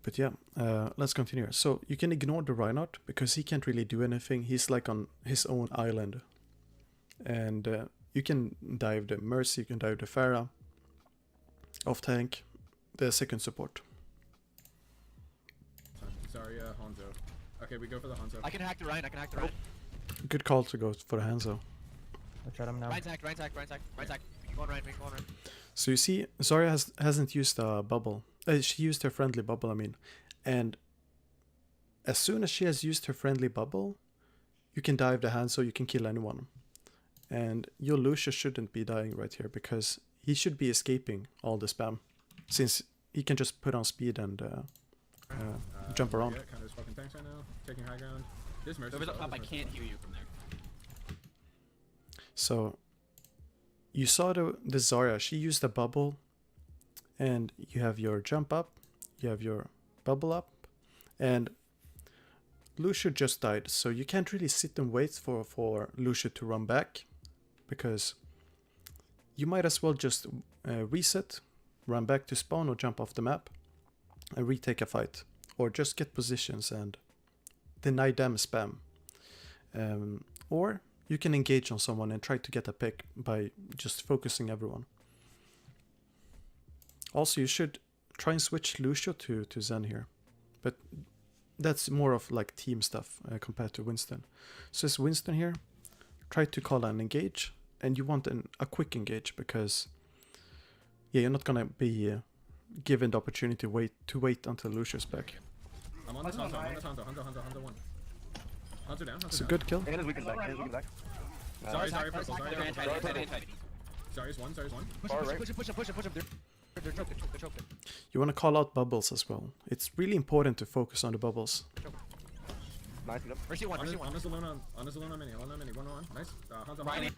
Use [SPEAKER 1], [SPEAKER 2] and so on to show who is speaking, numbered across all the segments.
[SPEAKER 1] But yeah, let's continue. So you can ignore the Reinhardt because he can't really do anything. He's like on his own island. And you can dive the Mercy, you can dive the Pharah. Off tank, the second support.
[SPEAKER 2] Sorry, Hanzo. Okay, we go for the Hanzo.
[SPEAKER 3] I can hack the Ryan, I can hack the Ryan.
[SPEAKER 1] Good call to go for the Hanzo.
[SPEAKER 4] I'll try them now.
[SPEAKER 3] Ryan's hacked, Ryan's hacked, Ryan's hacked, Ryan's hacked. Keep going Ryan, keep going Ryan.
[SPEAKER 1] So you see, Zarya hasn't used a bubble. She used her friendly bubble, I mean. And as soon as she has used her friendly bubble, you can dive the Hanzo, you can kill anyone. And your Lucio shouldn't be dying right here because he should be escaping all the spam. Since he can just put on speed and jump around.
[SPEAKER 2] Yeah, kind of fucking tanks right now. Taking high ground. This Mercy.
[SPEAKER 3] Whoever's up top, I can't hear you from there.
[SPEAKER 1] So you saw the Zarya, she used a bubble and you have your jump up, you have your bubble up, and Lucio just died, so you can't really sit and wait for Lucio to run back because you might as well just reset, run back to spawn or jump off the map and retake a fight, or just get positions and deny them spam. Or you can engage on someone and try to get a pick by just focusing everyone. Also, you should try and switch Lucio to Zen here, but that's more of like team stuff compared to Winston. So it's Winston here, try to call an engage, and you want a quick engage because yeah, you're not gonna be given the opportunity to wait until Lucio's back.
[SPEAKER 2] I'm on this Hanzo, I'm on this Hanzo, Hanzo 1. Hanzo down, Hanzo
[SPEAKER 1] It's a
[SPEAKER 2] down.
[SPEAKER 1] good kill.
[SPEAKER 4] And his weakened back, and his weakened back.
[SPEAKER 2] Sorry, purple, sorry,
[SPEAKER 3] They're
[SPEAKER 2] purple.
[SPEAKER 3] anti.
[SPEAKER 2] Sorry's one.
[SPEAKER 3] Push him. They're choking.
[SPEAKER 1] You want to call out bubbles as well. It's really important to focus on the bubbles.
[SPEAKER 4] Nice, get up.
[SPEAKER 3] Mercy one, Mercy one.
[SPEAKER 2] On his alone on mini, 1 nice. Hanzo
[SPEAKER 3] Ryan.
[SPEAKER 2] one.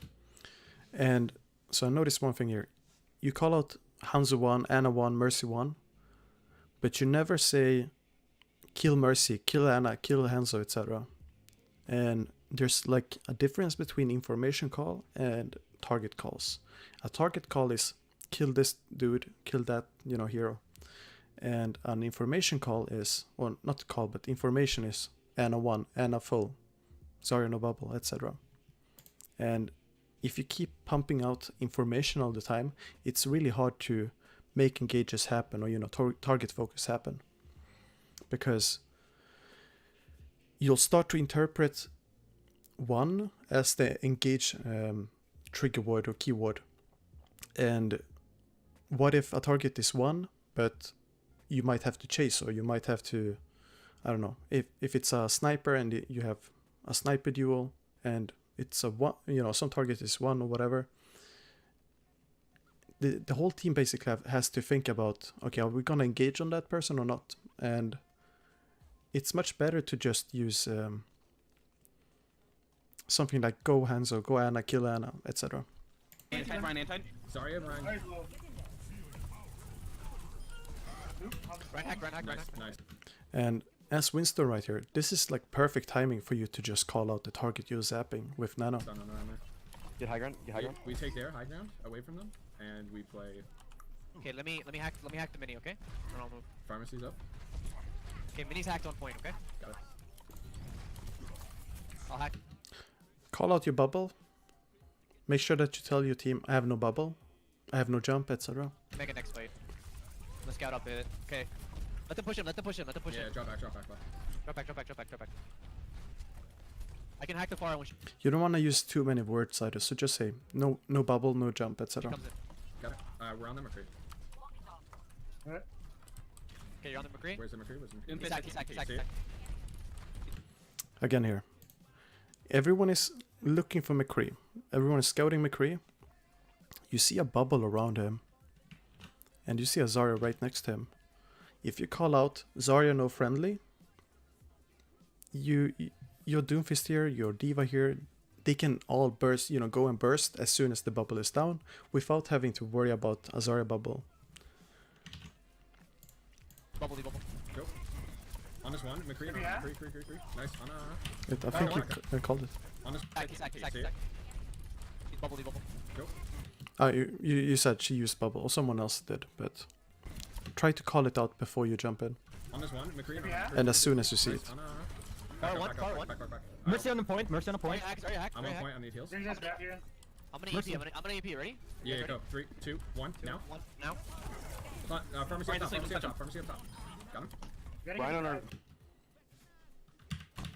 [SPEAKER 1] And so I noticed one thing here. You call out Hanzo 1, Anna 1, Mercy 1, but you never say kill Mercy, kill Anna, kill Hanzo, etc. And there's like a difference between information call and target calls. A target call is kill this dude, kill that, hero. And an information call is, or not call, but information is Anna 1, Anna full, Zarya no bubble, etc. And if you keep pumping out information all the time, it's really hard to make engages happen or target focus happen, because you'll start to interpret one as the engage trigger word or keyword. And what if a target is 1, but you might have to chase, or you might have to, I don't know, if it's a sniper and you have a sniper duel and it's a 1, some target is 1 or whatever. The whole team basically has to think about, okay, are we gonna engage on that person or not? And it's much better to just use something like go Hanzo, go Anna, kill Anna, etc.
[SPEAKER 3] Anti.
[SPEAKER 2] Sorry, I'm Ryan.
[SPEAKER 3] Ryan hack.
[SPEAKER 2] Nice.
[SPEAKER 1] And as Winston right here, this is like perfect timing for you to just call out the target you're zapping with Nano.
[SPEAKER 2] Done on armor.
[SPEAKER 4] Get high ground,
[SPEAKER 2] We take their high ground away from them, and we play.
[SPEAKER 3] Okay, let me hack the mini, okay? And I'll move.
[SPEAKER 2] Pharmacy's up.
[SPEAKER 3] Okay, mini's hacked on point, okay?
[SPEAKER 2] Got it.
[SPEAKER 3] I'll hack.
[SPEAKER 1] Call out your bubble. Make sure that you tell your team, I have no bubble, I have no jump, etc.
[SPEAKER 3] Make a next fight. Let's scout up it. Okay. Let them push him.
[SPEAKER 2] Yeah, drop back.
[SPEAKER 3] Drop back. I can hack the far when she
[SPEAKER 1] You don't want to use too many words either, so just say no bubble, no jump, etc.
[SPEAKER 3] comes in.
[SPEAKER 2] Got it. We're on the McCree.
[SPEAKER 3] Okay, you're on the McCree?
[SPEAKER 2] Where's the McCree?
[SPEAKER 3] He's hacked.
[SPEAKER 1] Again here. Everyone is looking for McCree. Everyone is scouting McCree. You see a bubble around him. And you see a Zarya right next to him. If you call out Zarya no friendly, your Doomfist here, your Diva here, they can all burst, go and burst as soon as the bubble is down without having to worry about a Zarya bubble.
[SPEAKER 3] Bubble.
[SPEAKER 2] Go. On this one, McCree. Nice.
[SPEAKER 1] I think you called it.
[SPEAKER 2] On this.
[SPEAKER 3] He's hacked. He's bubble.
[SPEAKER 2] Go.
[SPEAKER 1] You said she used bubble, or someone else did, but try to call it out before you jump in.
[SPEAKER 2] On this one, McCree.
[SPEAKER 5] Yeah.
[SPEAKER 1] And as soon as you see
[SPEAKER 2] Nice.
[SPEAKER 1] it.
[SPEAKER 2] Oh, no.
[SPEAKER 3] Far one, far one.
[SPEAKER 2] Back.
[SPEAKER 4] Mercy on the point. Mercy on the
[SPEAKER 3] Sorry,
[SPEAKER 4] point.
[SPEAKER 3] hack, sorry, hack.
[SPEAKER 2] I'm
[SPEAKER 3] sorry,
[SPEAKER 2] on
[SPEAKER 3] hack.
[SPEAKER 2] point. I need heals.
[SPEAKER 5] There's guys back here.
[SPEAKER 3] I'm gonna EP, I'm gonna EP, ready?
[SPEAKER 2] Yeah,
[SPEAKER 3] Ready?
[SPEAKER 2] go. 3, 2, 1. Now.
[SPEAKER 3] One, now.
[SPEAKER 2] Pharmacy
[SPEAKER 3] Right,
[SPEAKER 2] up top.
[SPEAKER 3] this
[SPEAKER 2] Pharmacy
[SPEAKER 3] way,
[SPEAKER 2] up top. Pharmacy up top. Got him.
[SPEAKER 5] Gotta
[SPEAKER 4] Ryan
[SPEAKER 5] get
[SPEAKER 4] on our.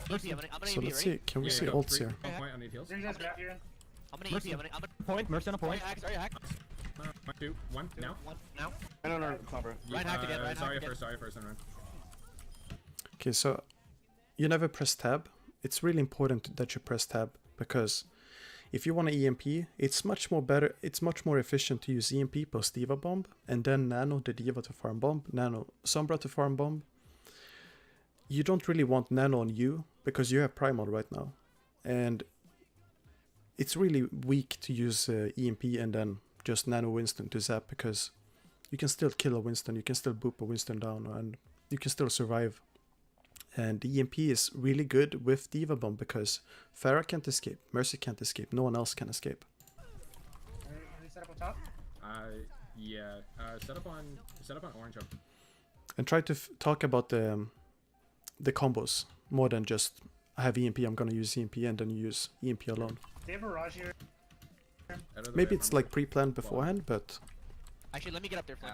[SPEAKER 3] EP, I'm gonna
[SPEAKER 1] So
[SPEAKER 3] EP,
[SPEAKER 1] let's
[SPEAKER 3] ready?
[SPEAKER 1] see. Can we
[SPEAKER 2] Yeah,
[SPEAKER 1] see
[SPEAKER 2] go.
[SPEAKER 1] ults
[SPEAKER 2] 3,
[SPEAKER 1] here?
[SPEAKER 2] On point. I need heals.
[SPEAKER 5] There's guys back here.
[SPEAKER 3] I'm gonna EP, I'm gonna
[SPEAKER 4] Point. Mercy on a
[SPEAKER 3] sorry,
[SPEAKER 4] point.
[SPEAKER 3] hack, sorry, hack.
[SPEAKER 2] 2, 1. Now.
[SPEAKER 3] One, now.
[SPEAKER 4] Ryan on our copper.
[SPEAKER 3] Ryan hacked again, Ryan
[SPEAKER 2] Sorry
[SPEAKER 3] hacked again.
[SPEAKER 2] first. Sorry first. And run.
[SPEAKER 1] Okay, so you never press tab. It's really important that you press tab because if you want to EMP, it's much more better. It's much more efficient to use EMP post Diva bomb and then Nano the Diva to farm bomb, Nano Sombra to farm bomb. You don't really want Nano on you because you have Primal right now, and it's really weak to use EMP and then just Nano Winston to zap because you can still kill a Winston, you can still boop a Winston down, and you can still survive. And the EMP is really good with Diva Bomb because Pharah can't escape, Mercy can't escape, no one else can escape.
[SPEAKER 5] Are they set up on top?
[SPEAKER 2] Yeah. Set up on orange up.
[SPEAKER 1] And try to talk about the combos more than just I have EMP, I'm gonna use EMP and then use EMP alone.
[SPEAKER 5] They have a barrage here.
[SPEAKER 2] Out of the
[SPEAKER 1] Maybe
[SPEAKER 2] way,
[SPEAKER 1] it's
[SPEAKER 2] I'm
[SPEAKER 1] like pre-planned beforehand, but
[SPEAKER 3] Actually, let me get up there, Flip.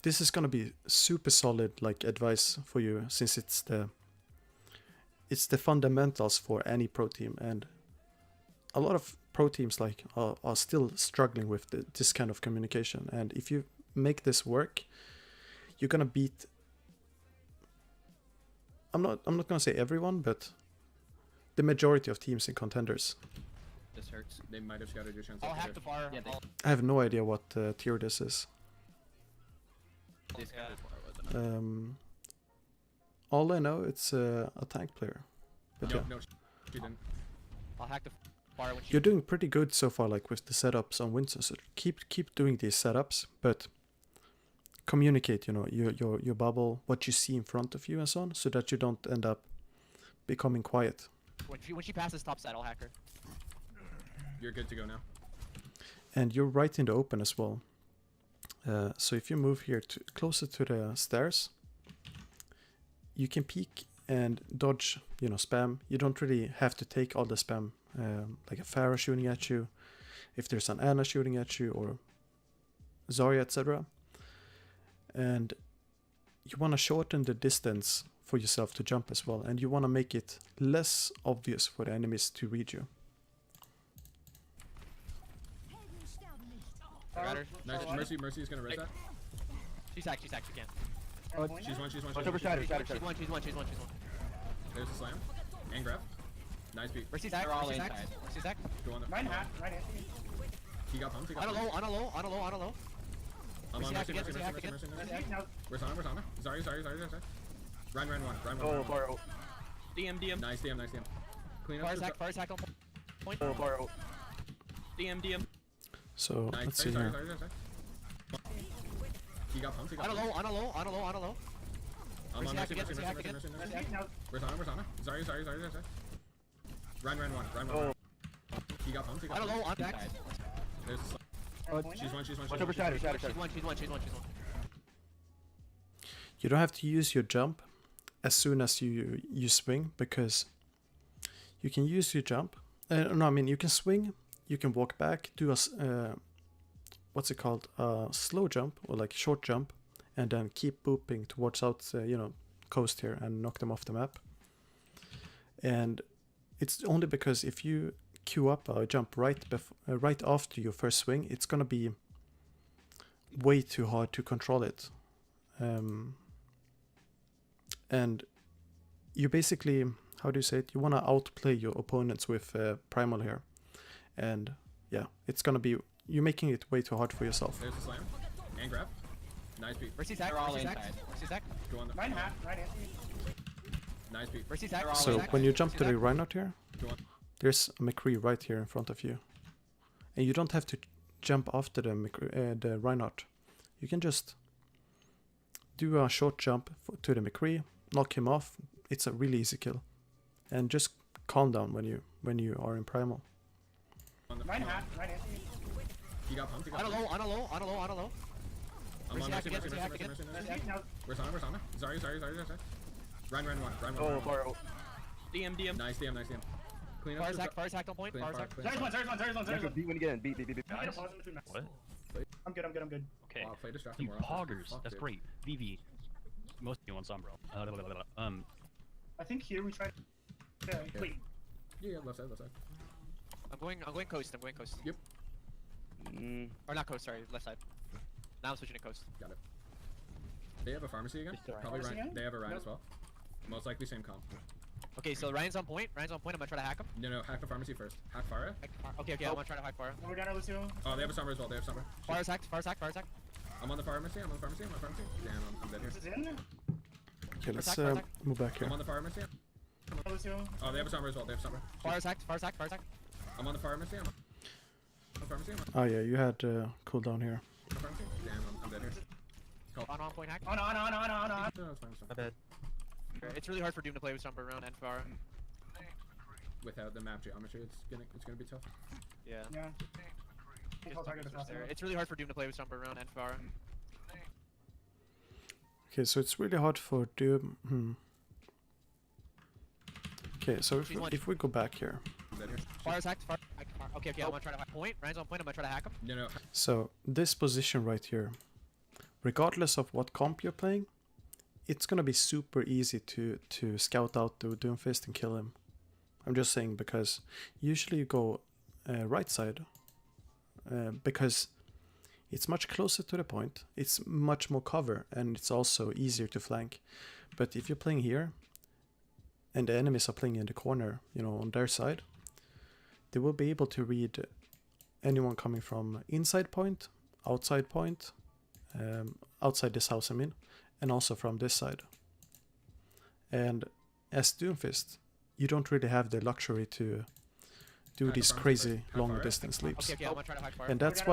[SPEAKER 1] this is gonna be super solid like advice for you since it's the fundamentals for any pro team, and a lot of pro teams like are still struggling with this kind of communication, and if you make this work you're gonna beat I'm not gonna say everyone, but the majority of teams and contenders.
[SPEAKER 2] This hurts. They might have scouted your chance.
[SPEAKER 3] I'll
[SPEAKER 2] up
[SPEAKER 3] hack the
[SPEAKER 2] there.
[SPEAKER 3] far.
[SPEAKER 6] Yeah, they-
[SPEAKER 1] I have no idea what tier this is.
[SPEAKER 6] This guy before, wasn't it?
[SPEAKER 1] All I know it's a tank player, but yeah.
[SPEAKER 2] No, she didn't.
[SPEAKER 3] I'll hack the far when she.
[SPEAKER 1] You're doing pretty good so far, like with the setups on Winston. So keep doing these setups, but communicate. You know your bubble, what you see in front of you, and so on, so that you don't end up becoming quiet.
[SPEAKER 3] When she passes top side, I'll hack her.
[SPEAKER 2] You're good to go now.
[SPEAKER 1] And you're right in the open as well. So if you move here to closer to the stairs, you can peek and dodge. You know, spam. You don't really have to take all the spam. Like a Pharah shooting at you, if there's an Anna shooting at you, or Zarya, etc. And you want to shorten the distance for yourself to jump as well, and you want to make it less obvious for the enemies to read you.
[SPEAKER 3] I got her.
[SPEAKER 2] Nice. Mercy is gonna res that.
[SPEAKER 3] She's hacked, she can't.
[SPEAKER 2] She's one.
[SPEAKER 4] Watch over shatter.
[SPEAKER 3] She's one.
[SPEAKER 2] There's a slam. And grab. Nice beat.
[SPEAKER 3] Mercy's hacked,
[SPEAKER 6] They're all
[SPEAKER 3] Mercy's
[SPEAKER 6] inside.
[SPEAKER 3] hacked. Mercy's hacked.
[SPEAKER 2] Go on the.
[SPEAKER 5] Mine hat, right hand.
[SPEAKER 2] He got pumped.
[SPEAKER 3] On a low, on a low, on a low, on a low.
[SPEAKER 2] I'm
[SPEAKER 3] Mercy
[SPEAKER 2] on
[SPEAKER 3] hack
[SPEAKER 2] Mercy.
[SPEAKER 3] again, Mercy hack again.
[SPEAKER 5] Now,
[SPEAKER 2] Where's Ana? Sorry. Run one.
[SPEAKER 4] Oh, far.
[SPEAKER 6] DM.
[SPEAKER 2] Nice DM. Clean up.
[SPEAKER 3] Far's hacked on point.
[SPEAKER 4] Oh, far.
[SPEAKER 6] DM.
[SPEAKER 1] So
[SPEAKER 2] Nice.
[SPEAKER 1] let's see
[SPEAKER 2] Sorry.
[SPEAKER 1] here.
[SPEAKER 2] He got pumped.
[SPEAKER 3] On a low, on a low, on a low, on a low.
[SPEAKER 2] I'm on
[SPEAKER 3] Mercy
[SPEAKER 2] Mercy.
[SPEAKER 3] hack again.
[SPEAKER 5] now,
[SPEAKER 2] Where's Ana? Sorry. Run one.
[SPEAKER 3] Oh.
[SPEAKER 2] He got pumped.
[SPEAKER 3] On a low, on back.
[SPEAKER 2] There's a slam. She's one.
[SPEAKER 4] Watch over shatter.
[SPEAKER 3] She's one.
[SPEAKER 1] You don't have to use your jump as soon as you swing, because you can use your jump. No, I mean you can swing, you can walk back, do a what's it called, slow jump or like short jump, and then keep booping towards out, coast here and knock them off the map. And it's only because if you queue up a jump right after your first swing, it's gonna be way too hard to control it. And you basically, how do you say it? You want to outplay your opponents with Primal here. And yeah, it's gonna be, you're making it way too hard for yourself.
[SPEAKER 2] There's a slam. And grab. Nice beat.
[SPEAKER 3] Mercy's hacked,
[SPEAKER 6] They're all
[SPEAKER 3] Mercy's
[SPEAKER 6] inside.
[SPEAKER 3] hacked. Mercy's hacked.
[SPEAKER 2] Go on the.
[SPEAKER 5] mine hat, right hand.
[SPEAKER 2] Nice beat.
[SPEAKER 3] Mercy's hacked.
[SPEAKER 6] all
[SPEAKER 1] So
[SPEAKER 3] Mercy's hacked.
[SPEAKER 1] when you jump to
[SPEAKER 3] Mercy's
[SPEAKER 1] the Reinhardt here,
[SPEAKER 2] Go on.
[SPEAKER 1] there's a McCree right here in front of you. And you don't have to jump after the Reinhardt. You can just do a short jump to the McCree, knock him off. It's a really easy kill. And just calm down when you are in Primal.
[SPEAKER 2] On the.
[SPEAKER 5] Mine hat, right hand.
[SPEAKER 2] He got pumped.
[SPEAKER 3] On a low, on a low, on a low, on a low.
[SPEAKER 2] I'm on
[SPEAKER 3] Mercy
[SPEAKER 2] Mercy,
[SPEAKER 3] hack
[SPEAKER 2] Mercy,
[SPEAKER 3] again,
[SPEAKER 2] Mercy,
[SPEAKER 3] Mercy
[SPEAKER 2] Mercy,
[SPEAKER 3] hack
[SPEAKER 2] Mercy,
[SPEAKER 3] again.
[SPEAKER 2] Mercy.
[SPEAKER 5] Now,
[SPEAKER 2] Where's Ana? Sorry. Run, one.
[SPEAKER 4] Oh, far.
[SPEAKER 6] DM.
[SPEAKER 2] Nice DM. Clean up.
[SPEAKER 3] Far hacked on point.
[SPEAKER 2] Clean
[SPEAKER 3] Far
[SPEAKER 2] far,
[SPEAKER 3] hacked.
[SPEAKER 2] clean
[SPEAKER 5] There's
[SPEAKER 2] far.
[SPEAKER 5] one, there's one.
[SPEAKER 4] Beat when you get in. Beat.
[SPEAKER 5] I'm gonna pause in between matches.
[SPEAKER 7] What?
[SPEAKER 5] I'm good.
[SPEAKER 7] Okay.
[SPEAKER 2] Wow, play distracted
[SPEAKER 7] You
[SPEAKER 2] more often.
[SPEAKER 7] poggers.
[SPEAKER 2] Fuck,
[SPEAKER 7] That's
[SPEAKER 2] dude.
[SPEAKER 7] great. VV. Most of you want Sombro.
[SPEAKER 5] I think here we tried. Yeah, wait.
[SPEAKER 2] Yeah, left side.
[SPEAKER 3] I'm going coast.
[SPEAKER 2] Yep.
[SPEAKER 3] Or not coast, sorry, left side. Now I'm switching to coast.
[SPEAKER 2] Got it. They have a pharmacy again? Probably
[SPEAKER 5] Pharmacy
[SPEAKER 2] Ryan.
[SPEAKER 5] again?
[SPEAKER 2] They have a Ryan
[SPEAKER 5] Nope.
[SPEAKER 2] as well. Most likely same comp.
[SPEAKER 3] Okay, so Ryan's on point. I'm gonna try to hack him.
[SPEAKER 2] No, hack the pharmacy first. Hack Farah.
[SPEAKER 3] Okay, I'm gonna try to hack Far.
[SPEAKER 5] We're down to Lucio.
[SPEAKER 2] Oh, they have a summer as well.
[SPEAKER 3] Far's hacked.
[SPEAKER 2] I'm on the pharmacy. Damn, I'm dead here.
[SPEAKER 5] This is in.
[SPEAKER 1] Okay, let's
[SPEAKER 3] Attack.
[SPEAKER 1] move back here.
[SPEAKER 2] I'm on the pharmacy.
[SPEAKER 5] Lucio.
[SPEAKER 2] Oh, they have a summer as well.
[SPEAKER 3] Far's hacked.
[SPEAKER 2] I'm on the pharmacy. I'm on the pharmacy.
[SPEAKER 1] Oh yeah, you had cooldown here.
[SPEAKER 2] Damn, I'm dead here.
[SPEAKER 3] On point hack.
[SPEAKER 5] On.
[SPEAKER 2] No, it's fine.
[SPEAKER 4] My bad.
[SPEAKER 3] It's really hard for Doom to play with Jumper around and Far.
[SPEAKER 2] Without the map geometry, it's gonna be tough.
[SPEAKER 3] Yeah.
[SPEAKER 5] Yeah. Can't call target across there.
[SPEAKER 3] It's really hard for Doom to play with Jumper around and Far.
[SPEAKER 1] Okay, so it's really hard for Doom. Okay, so if we go back here,
[SPEAKER 2] I'm dead here.
[SPEAKER 3] Far's hacked. Far. Okay, I'm gonna try to hack point. Ryan's on point. I'm gonna try to hack him.
[SPEAKER 2] No.
[SPEAKER 1] so this position right here, regardless of what comp you're playing, it's gonna be super easy to scout out the Doomfist and kill him. I'm just saying because usually you go right side because it's much closer to the point, it's much more cover, and it's also easier to flank. But if you're playing here and the enemies are playing in the corner, you know, on their side, they will be able to read anyone coming from inside point, outside point, outside this house I mean, and also from this side. And as Doomfist, you don't really have the luxury to do these crazy long distance leaps.
[SPEAKER 3] Okay, I'm gonna try to hack Far.
[SPEAKER 1] And that's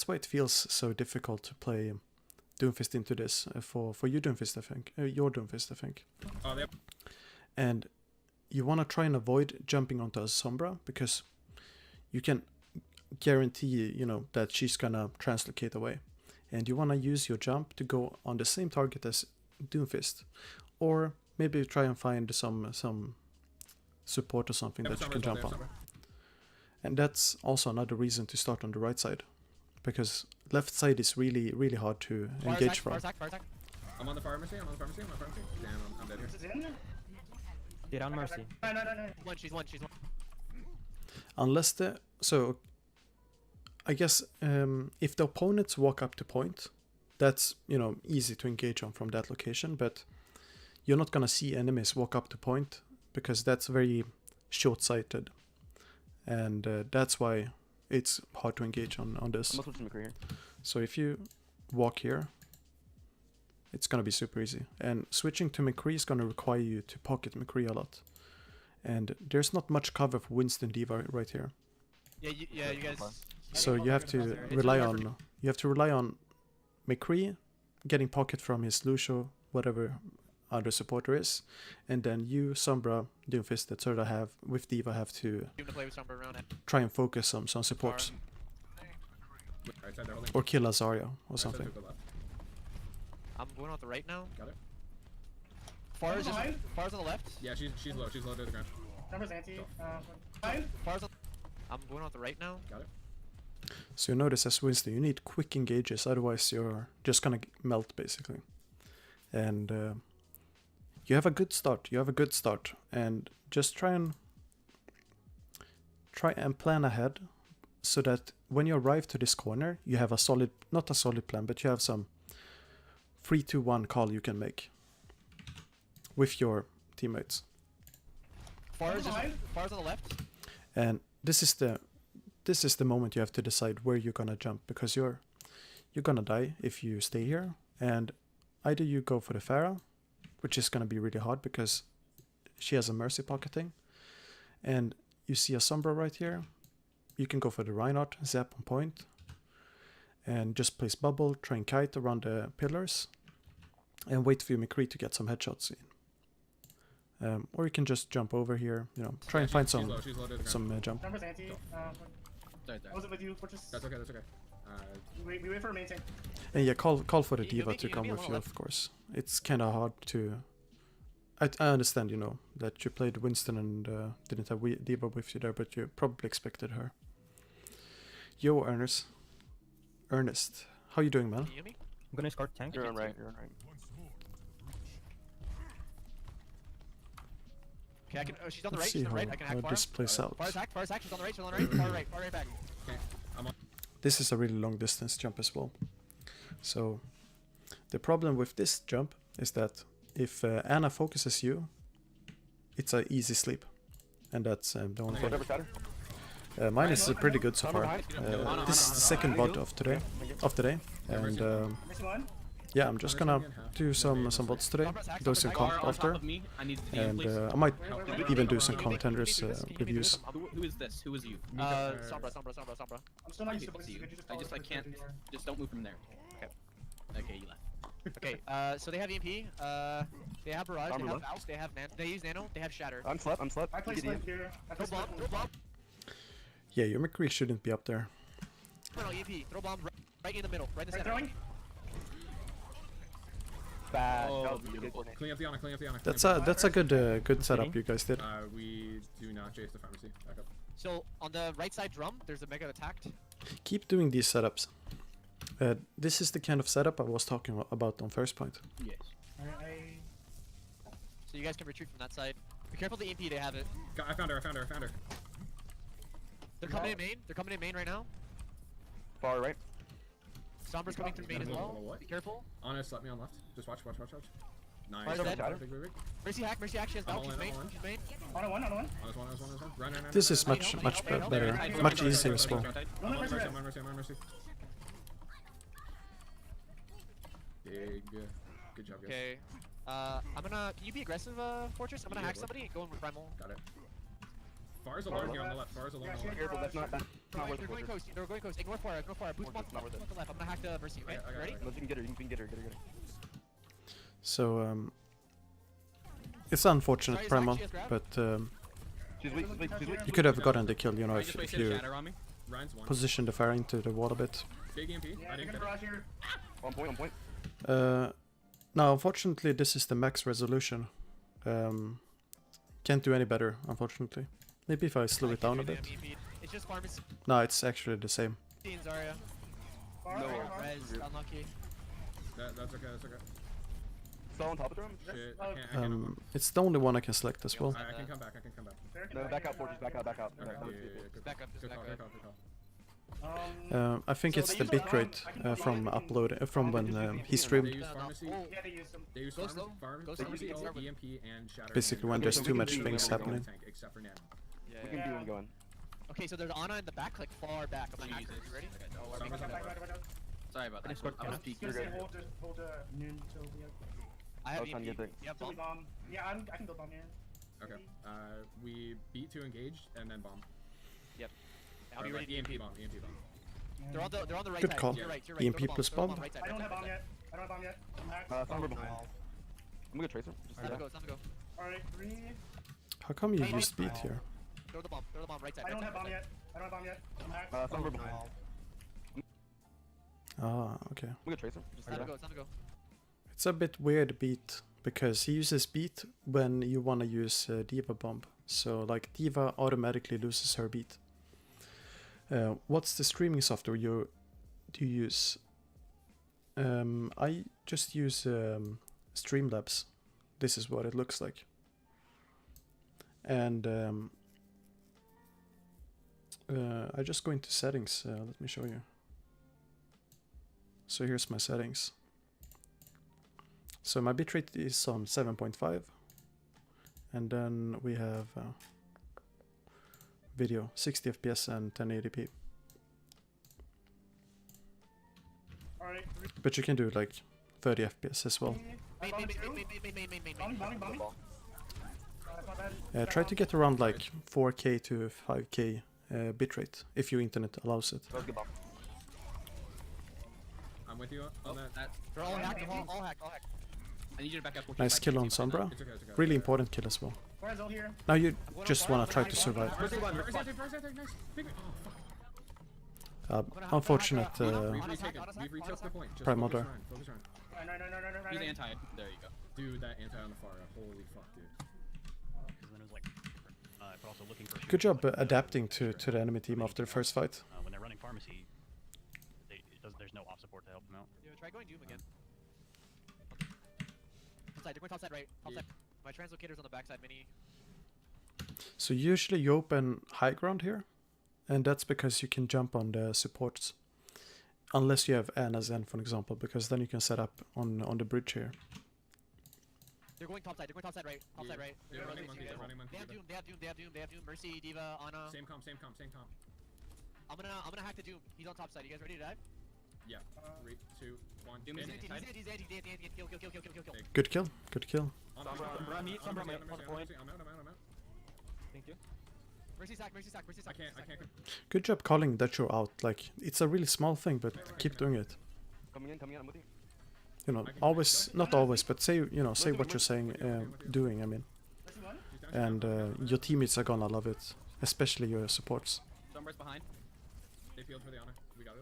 [SPEAKER 1] why it feels so difficult to play Doomfist into this for you Doomfist, I think. Your Doomfist, I think.
[SPEAKER 2] Oh, they have
[SPEAKER 1] And you want to try and avoid jumping onto a Sombra because you can guarantee, you know, that she's gonna translocate away. And you want to use your jump to go on the same target as Doomfist. Or maybe try and find some support or something that you can jump on. And that's also another reason to start on the right side. Because left side is really, really hard to engage from.
[SPEAKER 3] Far's hacked.
[SPEAKER 2] I'm on the pharmacy. Damn, I'm dead here.
[SPEAKER 5] This is in.
[SPEAKER 4] Get on Mercy.
[SPEAKER 5] No.
[SPEAKER 3] She's one.
[SPEAKER 1] Unless so I guess if the opponents walk up to point, that's, you know, easy to engage on from that location, but you're not gonna see enemies walk up to point because that's very short-sighted, and that's why it's hard to engage on this.
[SPEAKER 4] I'm gonna switch to McCree here.
[SPEAKER 1] So if you walk here, it's gonna be super easy, and switching to McCree is gonna require you to pocket McCree a lot, and there's not much cover for Winston Diva right here.
[SPEAKER 3] Yeah, you guys.
[SPEAKER 1] So you have to rely on McCree getting pocket from his Lucio, whatever other supporter is, and then you, Sombra, Doomfist, etc. have with Diva have to
[SPEAKER 3] Doom to play with Jumper around and
[SPEAKER 1] try and focus some supports
[SPEAKER 2] Right side, they're holding.
[SPEAKER 1] or kill Azaria or
[SPEAKER 2] Right side,
[SPEAKER 1] something.
[SPEAKER 2] super left.
[SPEAKER 3] I'm going off the right now.
[SPEAKER 2] Got it.
[SPEAKER 3] Far's on the left.
[SPEAKER 2] Yeah, she's low to the ground.
[SPEAKER 5] Numbers anti.
[SPEAKER 3] Far's on. I'm going off the right now.
[SPEAKER 2] Got it.
[SPEAKER 1] So you notice as Winston, you need quick engages, otherwise you're just gonna melt basically. And you have a good start. And just try and plan ahead, so that when you arrive to this corner, you have not a solid plan, but you have some 3-2-1 call you can make with your teammates.
[SPEAKER 3] Far's on the left.
[SPEAKER 1] And this is the moment you have to decide where you're gonna jump, because you're gonna die if you stay here, and either you go for the Pharah, which is gonna be really hard because she has a mercy pocketing, and you see a Sombra right here. You can go for the Reinhardt, zap on point, and just place bubble, try and kite around the pillars, and wait for your McCree to get some headshots in. Or you can just jump over here, you know, try and find
[SPEAKER 2] She's low to the ground.
[SPEAKER 1] some jump.
[SPEAKER 5] Numbers anti.
[SPEAKER 2] Right there.
[SPEAKER 5] I wasn't with you, Fortress.
[SPEAKER 2] That's okay.
[SPEAKER 5] We wait for a main tank.
[SPEAKER 1] And yeah, call for the
[SPEAKER 3] You
[SPEAKER 1] diva
[SPEAKER 3] make-
[SPEAKER 1] to
[SPEAKER 3] you
[SPEAKER 1] come
[SPEAKER 3] make
[SPEAKER 1] with
[SPEAKER 3] one
[SPEAKER 1] you,
[SPEAKER 3] left.
[SPEAKER 1] of course. It's kind of hard to. I understand, you know, that you played Winston and didn't have diva with you there, but you probably expected her. Yo, Ernest, how you doing, man?
[SPEAKER 3] Can you hear me?
[SPEAKER 4] I'm gonna escort tank.
[SPEAKER 6] You're on right. You're on right.
[SPEAKER 3] Okay, I can. Oh, she's on the
[SPEAKER 1] Let's
[SPEAKER 3] right.
[SPEAKER 1] see
[SPEAKER 3] She's on the
[SPEAKER 1] how,
[SPEAKER 3] right. I can hack
[SPEAKER 1] how
[SPEAKER 3] far.
[SPEAKER 1] this plays out.
[SPEAKER 3] Far attack. She's on the right. She's on the right. Far right. Far right back.
[SPEAKER 2] Okay, I'm on.
[SPEAKER 1] This is a really long distance jump as well. So the problem with this jump is that if Anna focuses you, it's an easy sleep, and that's the only thing.
[SPEAKER 6] Whatever shatter.
[SPEAKER 1] Mine is pretty good so far.
[SPEAKER 2] behind.
[SPEAKER 1] This is the second VOD of today, and
[SPEAKER 5] Missing one.
[SPEAKER 1] yeah, I'm just gonna do some VODs today, do some comp
[SPEAKER 6] Bar on top
[SPEAKER 1] after,
[SPEAKER 6] of me. I need the DM,
[SPEAKER 1] and
[SPEAKER 6] please.
[SPEAKER 1] I might
[SPEAKER 5] Wait,
[SPEAKER 1] even do
[SPEAKER 5] wait,
[SPEAKER 1] some
[SPEAKER 5] wait,
[SPEAKER 1] contenders reviews.
[SPEAKER 6] Who is this? Who is you?
[SPEAKER 3] Sombra.
[SPEAKER 5] I'm still not used to
[SPEAKER 6] I
[SPEAKER 5] voices.
[SPEAKER 6] see you.
[SPEAKER 5] Could you just
[SPEAKER 6] I
[SPEAKER 5] follow
[SPEAKER 6] just
[SPEAKER 5] the
[SPEAKER 6] I
[SPEAKER 5] first
[SPEAKER 6] can't.
[SPEAKER 5] one before?
[SPEAKER 6] Just don't move from there. Okay, you left.
[SPEAKER 3] Okay. So they have EMP. They have barrage. They
[SPEAKER 4] Armor
[SPEAKER 3] have
[SPEAKER 4] left.
[SPEAKER 3] Faust. They have they use nano. They have shatter.
[SPEAKER 4] I'm slept.
[SPEAKER 5] I play Slip here. I play
[SPEAKER 3] Throw bomb.
[SPEAKER 5] Slip.
[SPEAKER 3] Throw bomb.
[SPEAKER 1] Yeah, your McCree shouldn't be up there.
[SPEAKER 3] No, EMP. Throw bomb right in the middle. Right in the
[SPEAKER 5] Right
[SPEAKER 3] center.
[SPEAKER 5] throwing.
[SPEAKER 4] Bad.
[SPEAKER 6] Oh,
[SPEAKER 4] That was
[SPEAKER 6] beautiful.
[SPEAKER 4] good.
[SPEAKER 2] Clean up the Ana. Clean up the Ana.
[SPEAKER 1] That's a good setup you guys did.
[SPEAKER 2] We do not chase the pharmacy. Back up.
[SPEAKER 3] So on the right side drum, there's a mega attacked.
[SPEAKER 1] Keep doing these setups. This is the kind of setup I was talking about on first point.
[SPEAKER 6] Yes.
[SPEAKER 3] So you guys can retreat from that side. Be careful the EMP. They have it.
[SPEAKER 2] I found her.
[SPEAKER 3] They're coming in main. They're coming in main right now.
[SPEAKER 4] Far right.
[SPEAKER 3] Sombra's coming through main as well.
[SPEAKER 2] What?
[SPEAKER 3] Be careful.
[SPEAKER 2] Honest, let me on left. Just watch. Nice.
[SPEAKER 3] Fire's dead.
[SPEAKER 2] Big.
[SPEAKER 3] Mercy hack. She has
[SPEAKER 2] I'm
[SPEAKER 3] Valk.
[SPEAKER 2] all
[SPEAKER 3] She's
[SPEAKER 2] in,
[SPEAKER 3] main.
[SPEAKER 2] I'm all in.
[SPEAKER 3] She's main.
[SPEAKER 5] On one.
[SPEAKER 2] Honest one. Run.
[SPEAKER 1] This is much better, much easier as well.
[SPEAKER 2] I'm on mercy. Big. Good job, guys.
[SPEAKER 3] Okay. I'm gonna. Can you be aggressive, Fortress? I'm gonna hack somebody and go in with primal.
[SPEAKER 2] Got it. Far's alone here on the left.
[SPEAKER 4] Careful. That's not worth
[SPEAKER 3] They're going
[SPEAKER 4] it.
[SPEAKER 3] coast. They're going coast. Ignore fire. Boost bomb
[SPEAKER 4] Not worth it.
[SPEAKER 3] on the left. I'm gonna hack the Mercy. Okay.
[SPEAKER 2] I got it.
[SPEAKER 3] Ready?
[SPEAKER 4] No, you can get her. You can get her. Get her.
[SPEAKER 1] So it's unfortunate primal, but
[SPEAKER 4] She's weak. She's weak.
[SPEAKER 1] you could have gotten the kill, you know,
[SPEAKER 6] I
[SPEAKER 1] if
[SPEAKER 6] just wasted a
[SPEAKER 1] you
[SPEAKER 6] shatter on me.
[SPEAKER 2] Ryan's one.
[SPEAKER 1] position the fire into the wall a bit.
[SPEAKER 2] Big EMP.
[SPEAKER 5] Yeah,
[SPEAKER 2] I
[SPEAKER 5] they're
[SPEAKER 2] didn't
[SPEAKER 5] gonna
[SPEAKER 2] get it.
[SPEAKER 5] barrage here.
[SPEAKER 4] On point.
[SPEAKER 1] Now, unfortunately, this is the max resolution. Can't do any better, unfortunately. Maybe if I slow it down a bit.
[SPEAKER 3] It's just pharmacy
[SPEAKER 1] No, it's actually the same.
[SPEAKER 3] and Zarya.
[SPEAKER 5] Far
[SPEAKER 4] No.
[SPEAKER 5] right,
[SPEAKER 3] Res, unlucky.
[SPEAKER 2] That's okay.
[SPEAKER 4] Still on top of the room.
[SPEAKER 2] Shit, I can't.
[SPEAKER 1] It's the only one I can select as well.
[SPEAKER 2] I can come back.
[SPEAKER 5] Fair.
[SPEAKER 4] No, back out, Fortress. Back out.
[SPEAKER 2] Okay,
[SPEAKER 3] Just back up, just
[SPEAKER 2] Good
[SPEAKER 3] back
[SPEAKER 2] call,
[SPEAKER 3] up.
[SPEAKER 2] good call.
[SPEAKER 1] I think
[SPEAKER 5] So
[SPEAKER 1] it's
[SPEAKER 5] they
[SPEAKER 1] the
[SPEAKER 5] use a lot.
[SPEAKER 1] bitrate
[SPEAKER 5] I can
[SPEAKER 1] from
[SPEAKER 5] go
[SPEAKER 1] upload from when he
[SPEAKER 2] They
[SPEAKER 1] streamed.
[SPEAKER 2] use pharmacy.
[SPEAKER 3] Oh,
[SPEAKER 5] Yeah, they use them.
[SPEAKER 2] They use
[SPEAKER 3] Go
[SPEAKER 2] pharmacy,
[SPEAKER 3] slow. Go slow.
[SPEAKER 2] pharmacy,
[SPEAKER 3] You can start with-
[SPEAKER 2] EMP, and shatter.
[SPEAKER 1] Basically when there's too much things happening.
[SPEAKER 2] Except for Nano.
[SPEAKER 3] Yeah,
[SPEAKER 4] We can
[SPEAKER 3] yeah.
[SPEAKER 4] do one going.
[SPEAKER 3] Okay, so there's Ana in the back, like far back. I'm gonna hack her. You ready? Oh,
[SPEAKER 2] Sorry,
[SPEAKER 3] I think
[SPEAKER 2] sorry.
[SPEAKER 6] Sorry about that.
[SPEAKER 4] Escort
[SPEAKER 6] I was
[SPEAKER 4] count.
[SPEAKER 6] peeking.
[SPEAKER 5] Just
[SPEAKER 4] You're
[SPEAKER 5] say
[SPEAKER 4] good.
[SPEAKER 5] hold noon till we have
[SPEAKER 3] I have
[SPEAKER 4] I was trying to
[SPEAKER 3] EMP.
[SPEAKER 4] get
[SPEAKER 3] Yeah,
[SPEAKER 5] till we
[SPEAKER 3] bomb.
[SPEAKER 5] bomb. Yeah, I can build bomb here.
[SPEAKER 2] Okay. We beat to engage and then bomb.
[SPEAKER 3] I'll be ready to
[SPEAKER 2] EMP
[SPEAKER 3] EMP.
[SPEAKER 2] bomb. EMP bomb.
[SPEAKER 3] They're on the right
[SPEAKER 1] Good
[SPEAKER 3] side.
[SPEAKER 1] call.
[SPEAKER 3] To your right, to your right.
[SPEAKER 1] EMP
[SPEAKER 3] Throw the
[SPEAKER 1] plus
[SPEAKER 3] throw the
[SPEAKER 1] bomb.
[SPEAKER 3] Right side,
[SPEAKER 5] I don't
[SPEAKER 3] right
[SPEAKER 5] have
[SPEAKER 3] side,
[SPEAKER 5] bomb
[SPEAKER 3] right
[SPEAKER 5] yet. I'm hacked.
[SPEAKER 4] Thunder behind. I'm gonna trace her. Just
[SPEAKER 3] side.
[SPEAKER 4] yeah.
[SPEAKER 3] Time to go.
[SPEAKER 5] Alright, 3.
[SPEAKER 1] How come you
[SPEAKER 3] Hey,
[SPEAKER 1] used beat here?
[SPEAKER 3] Throw the bomb right side.
[SPEAKER 5] I don't
[SPEAKER 3] right
[SPEAKER 5] have bomb
[SPEAKER 3] side.
[SPEAKER 5] yet. I'm hacked.
[SPEAKER 4] Thunder behind.
[SPEAKER 1] Ah, okay.
[SPEAKER 4] I'm gonna trace her. Just
[SPEAKER 3] Time to
[SPEAKER 4] yeah.
[SPEAKER 3] go, time to go.
[SPEAKER 1] It's a bit weird beat because he uses beat when you want to use Diva bomb. So like Diva automatically loses her beat. What's the streaming software you use? I just use Streamlabs. This is what it looks like. And I just go into settings. Let me show you. So here's my settings. So my bitrate is on 7.5, and then we have video 60 FPS and 1080p.
[SPEAKER 5] Alright, 3.
[SPEAKER 1] But you can do like 30 FPS as well.
[SPEAKER 3] Main.
[SPEAKER 5] Bombing. That's not bad.
[SPEAKER 1] Try to get around like 4K to 5K bitrate if your internet allows it.
[SPEAKER 4] That was a good bomb.
[SPEAKER 2] I'm with you on that.
[SPEAKER 3] They're all hacked, all hacked.
[SPEAKER 6] I need you to back up.
[SPEAKER 1] Nice kill on Sombra.
[SPEAKER 2] It's okay.
[SPEAKER 1] Really important kill as well.
[SPEAKER 5] Where's all here?
[SPEAKER 1] Now you just want to try to survive.
[SPEAKER 2] First attack, nice. Big. Oh,
[SPEAKER 1] Unfortunate.
[SPEAKER 2] We've
[SPEAKER 3] Honest
[SPEAKER 2] retaken.
[SPEAKER 3] hack, honest
[SPEAKER 2] We've
[SPEAKER 3] hack,
[SPEAKER 2] retook the point. Just
[SPEAKER 1] Prime
[SPEAKER 2] focus
[SPEAKER 1] order.
[SPEAKER 2] Ryan. Focus Ryan.
[SPEAKER 5] No.
[SPEAKER 6] He's anti. There you go.
[SPEAKER 2] Dude, that anti on the far. Holy fuck, dude.
[SPEAKER 7] Because then it was like, but also looking for.
[SPEAKER 1] Good job
[SPEAKER 7] shooters, like,
[SPEAKER 1] adapting to the enemy team after the first fight.
[SPEAKER 7] when they're running pharmacy, there's no off support to help them out.
[SPEAKER 3] Yo, try going Doom again. Top side, they're going top side right. Top
[SPEAKER 2] Yeah.
[SPEAKER 3] side. My translocator's on the backside mini.
[SPEAKER 1] So usually you open high ground here, and that's because you can jump on the supports. Unless you have Anna Zen, for example, because then you can set up on the bridge here.
[SPEAKER 3] They're going top side right. Top
[SPEAKER 2] Yeah.
[SPEAKER 3] side right.
[SPEAKER 2] They're running
[SPEAKER 3] Rotate
[SPEAKER 2] monkey,
[SPEAKER 3] to you
[SPEAKER 2] they're
[SPEAKER 3] guys.
[SPEAKER 2] running monkey,
[SPEAKER 3] They have
[SPEAKER 2] they're
[SPEAKER 3] Doom, they have Doom, they have Doom, they have Doom. Mercy, Diva, Ana.
[SPEAKER 2] Same comp, same comp, same comp.
[SPEAKER 3] I'm gonna hack the Doom. He's on top side. You guys ready to dive?
[SPEAKER 2] Yeah. 3, 2, 1.
[SPEAKER 6] Doom is
[SPEAKER 2] in.
[SPEAKER 6] in.
[SPEAKER 3] He's anti, he's anti, he's anti. Kill.
[SPEAKER 1] Good kill, good kill.
[SPEAKER 2] On
[SPEAKER 4] Sombra,
[SPEAKER 2] Mercy,
[SPEAKER 4] Sombra,
[SPEAKER 2] on
[SPEAKER 4] meet,
[SPEAKER 2] Mercy,
[SPEAKER 4] Sombra,
[SPEAKER 2] on
[SPEAKER 4] meet,
[SPEAKER 2] Mercy,
[SPEAKER 4] on
[SPEAKER 2] on
[SPEAKER 4] point.
[SPEAKER 2] Mercy. I'm out.
[SPEAKER 4] Thank you.
[SPEAKER 3] Mercy sack.
[SPEAKER 2] I can't.
[SPEAKER 1] Good job calling that you're out. Like, it's a really small thing, but keep doing it.
[SPEAKER 4] Coming in, I'm with you.
[SPEAKER 1] You know, always, not always, but say what you're saying, doing, I mean.
[SPEAKER 5] Mercy one.
[SPEAKER 1] And your teammates are gonna love it, especially your supports.
[SPEAKER 6] Sombra's behind.
[SPEAKER 2] They peeled for the honor. We got it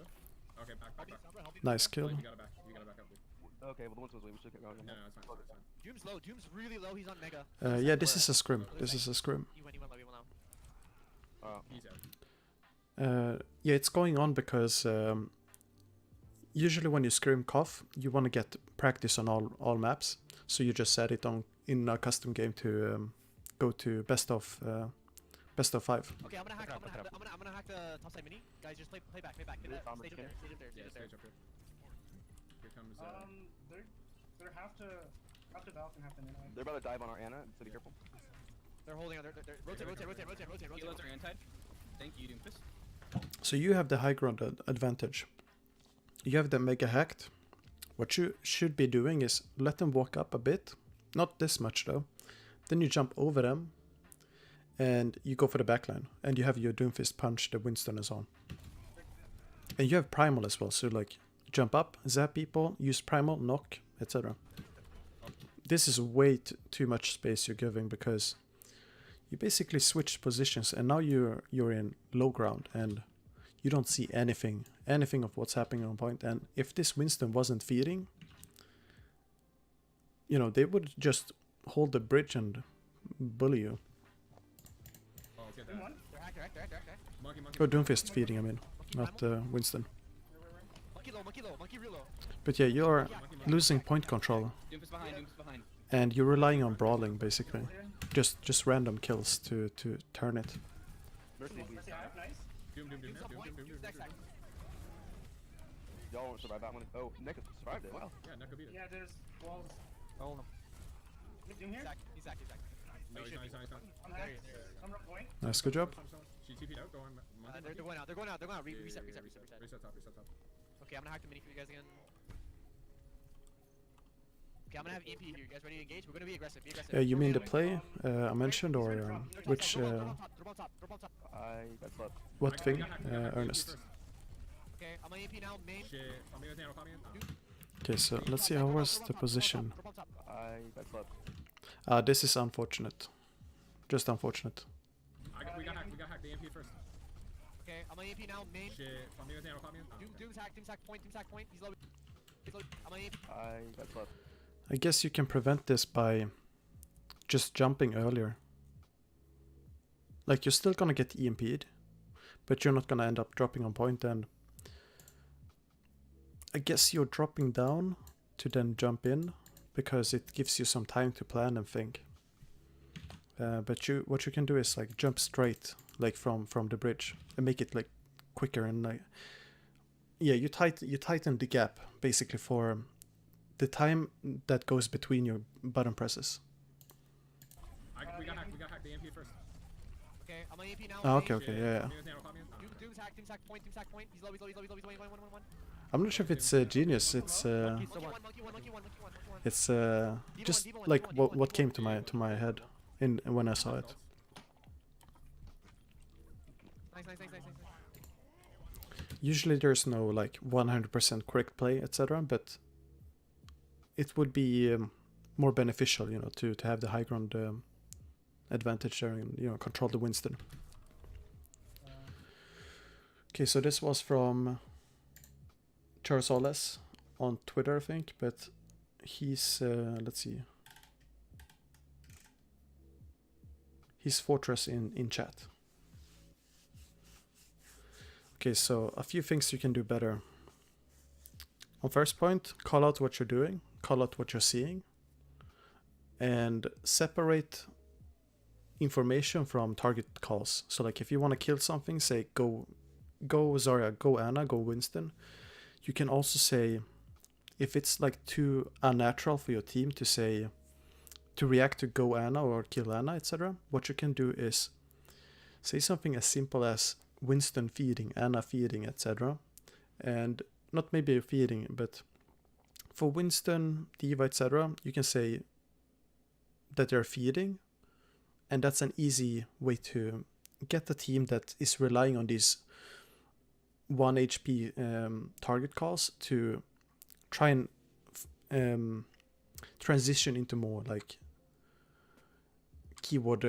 [SPEAKER 2] though? Okay, back.
[SPEAKER 1] Nice kill.
[SPEAKER 2] You got it back. You got it back up, dude.
[SPEAKER 4] Okay, well the one's was late. We should get going.
[SPEAKER 2] No, it's fine. It's fine.
[SPEAKER 3] Doom's low. Doom's really low. He's on mega.
[SPEAKER 1] Yeah, this is a scrim. This is a scrim.
[SPEAKER 3] He went low.
[SPEAKER 2] He's out.
[SPEAKER 1] Yeah, it's going on because usually when you scrim cough, you want to get practice on all maps. So you just set it on in a custom game to go to best of 5.
[SPEAKER 3] Okay, I'm gonna hack the top side mini. Guys, just play back. Stay up there.
[SPEAKER 2] Yeah, stage up here. Here comes.
[SPEAKER 5] They're half to Valk and half to Midnight.
[SPEAKER 4] They're about to dive on our Ana, so be careful.
[SPEAKER 3] They're holding on. They're rotate.
[SPEAKER 6] Healers are anti. Thank you, Doomfist.
[SPEAKER 1] So you have the high ground advantage. You have the mega hacked. What you should be doing is let them walk up a bit, not this much though. Then you jump over them, and you go for the backline, and you have your Doomfist punch. The Winston is on, and you have primal as well. So like, jump up, zap people, use primal, knock, etc. This is way too much space you're giving because you basically switch positions, and now you're in low ground, and you don't see anything of what's happening on point. And if this Winston wasn't feeding, you know, they would just hold the bridge and bully you.
[SPEAKER 2] Oh, let's get
[SPEAKER 5] Doom
[SPEAKER 2] that.
[SPEAKER 5] one.
[SPEAKER 3] They're hacked.
[SPEAKER 2] Monkey.
[SPEAKER 1] Oh, Doomfist feeding, I mean, not Winston.
[SPEAKER 3] Monkey real low.
[SPEAKER 1] But yeah, you're losing point control,
[SPEAKER 6] Doomfist behind.
[SPEAKER 1] and you're relying on brawling basically. Just random kills to turn it.
[SPEAKER 4] Mercy, please.
[SPEAKER 5] Mercy half. Nice.
[SPEAKER 2] Doom.
[SPEAKER 3] Stack.
[SPEAKER 4] Y'all won't survive that one. Oh, Nick survived it. Wow.
[SPEAKER 2] Yeah, Neko beat it.
[SPEAKER 5] Yeah, there's walls.
[SPEAKER 4] Oh.
[SPEAKER 5] Doom here.
[SPEAKER 3] He's sacked.
[SPEAKER 2] No, he's not.
[SPEAKER 5] I'm hacked. I'm up point.
[SPEAKER 1] Nice, good job.
[SPEAKER 2] She TP'd out. Go on.
[SPEAKER 3] They're going out. They're going out.
[SPEAKER 2] Yeah,
[SPEAKER 3] Reset.
[SPEAKER 2] Reset top.
[SPEAKER 3] Okay, I'm gonna hack the mini for you guys again. Okay, I'm gonna have EMP here. You guys ready to engage? We're gonna be aggressive.
[SPEAKER 1] You mean the play I mentioned, or which
[SPEAKER 3] They're on top.
[SPEAKER 4] I got slept.
[SPEAKER 1] what thing, Ernest?
[SPEAKER 3] Okay, I'm on EMP now. Main.
[SPEAKER 2] Shit. Family with Nano, family with-
[SPEAKER 1] Okay, so let's see how was the position.
[SPEAKER 4] I got slept.
[SPEAKER 1] This is unfortunate, just unfortunate.
[SPEAKER 2] We got hacked. The MP first.
[SPEAKER 3] Okay, I'm on EMP now. Main.
[SPEAKER 2] Shit. Family with Nano, family with-
[SPEAKER 3] Doom's hack point. He's low. I'm on EMP.
[SPEAKER 4] I got slept.
[SPEAKER 1] I guess you can prevent this by just jumping earlier. Like, you're still gonna get EMP'd, but you're not gonna end up dropping on point, and I guess you're dropping down to then jump in because it gives you some time to plan and think. But what you can do is like jump straight, like from the bridge, and make it like quicker, and like, yeah, you tighten the gap basically for the time that goes between your button presses.
[SPEAKER 2] We got hacked. The MP first.
[SPEAKER 3] Okay, I'm on EMP now.
[SPEAKER 1] Oh, okay, yeah.
[SPEAKER 2] Family with Nano, family with-
[SPEAKER 3] Doom's hack point. He's low. One.
[SPEAKER 1] I'm not sure if it's genius. It's
[SPEAKER 3] Monkey one.
[SPEAKER 1] it's just like what came to my head when I saw it.
[SPEAKER 3] Nice.
[SPEAKER 1] Usually there's no like 100% correct play, etc. But it would be more beneficial, you know, to have the high ground advantage there and, you know, control the Winston. Okay, so this was from Charles on Twitter, I think, but he's, let's see. He's 4ourtress in chat. Okay, so a few things you can do better. On first point, call out what you're doing, call out what you're seeing, and separate information from target calls. So like if you want to kill something, say go Zarya, go Anna, go Winston. You can also say, if it's like too unnatural for your team to say, to react to go Anna or kill Anna, etc., what you can do is say something as simple as Winston feeding, Anna feeding, etc. And not maybe feeding, but for Winston, D.Va, etc., you can say that they're feeding, and that's an easy way to get the team that is relying on these 1 HP target calls to try and transition into more like keyword,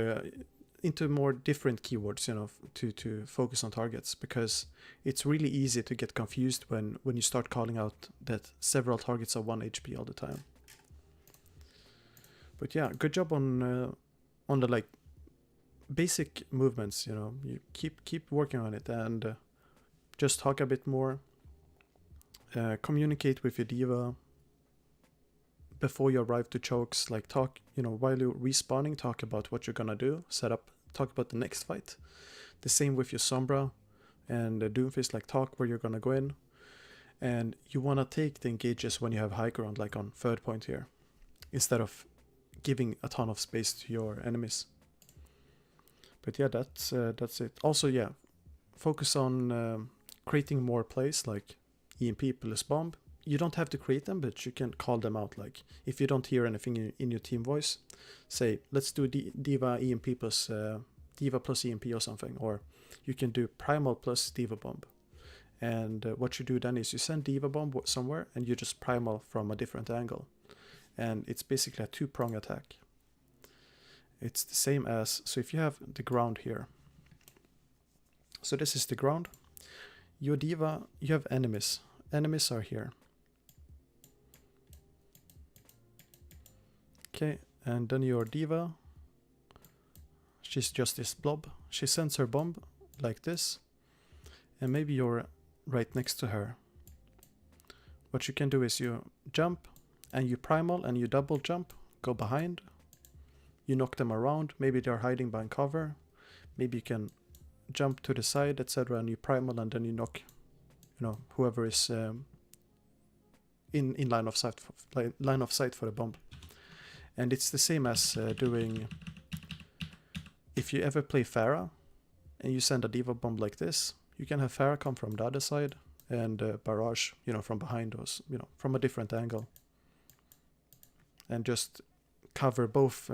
[SPEAKER 1] into more different keywords, you know, to focus on targets, because it's really easy to get confused when you start calling out that several targets are 1 HP all the time. But yeah, good job on the like basic movements, you know. You keep working on it, and just talk a bit more. Communicate with your D.Va before you arrive to chokes. Like talk, you know, while you're respawning, talk about what you're gonna do, set up, talk about the next fight. The same with your Sombra and Doomfist, like talk where you're gonna go in. And you wanna take the engages when you have high ground, like on third point here, instead of giving a ton of space to your enemies. But yeah, that's it. Also, yeah, focus on creating more plays like EMP plus bomb. You don't have to create them, but you can call them out. Like if you don't hear anything in your team voice, say let's do D.Va EMP plus D.Va plus EMP or something, or you can do primal plus D.Va bomb. And what you do then is you send D.Va bomb somewhere, and you just primal from a different angle, and it's basically a 2-prong attack. It's the same as, so if you have the ground here, so this is the ground. Your D.Va, you have enemies. Enemies are here. Okay, and then your D.Va, she's just this blob. She sends her bomb like this, and maybe you're right next to her. What you can do is you jump, and you primal, and you double jump, go behind. You knock them around. Maybe they're hiding behind cover. Maybe you can jump to the side, etc., and you primal, and then you knock, you know, whoever is in line of sight for the bomb. And it's the same as doing, if you ever play Pharah and you send a D.Va bomb like this, you can have Pharah come from the other side and barrage, you know, from behind us, you know, from a different angle, and just cover both,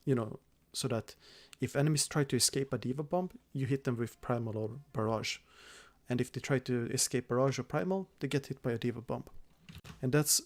[SPEAKER 1] you know, so that if enemies try to escape a D.Va bomb, you hit them with primal or barrage. And if they try to escape barrage or primal, they get hit by a D.Va bomb. And that's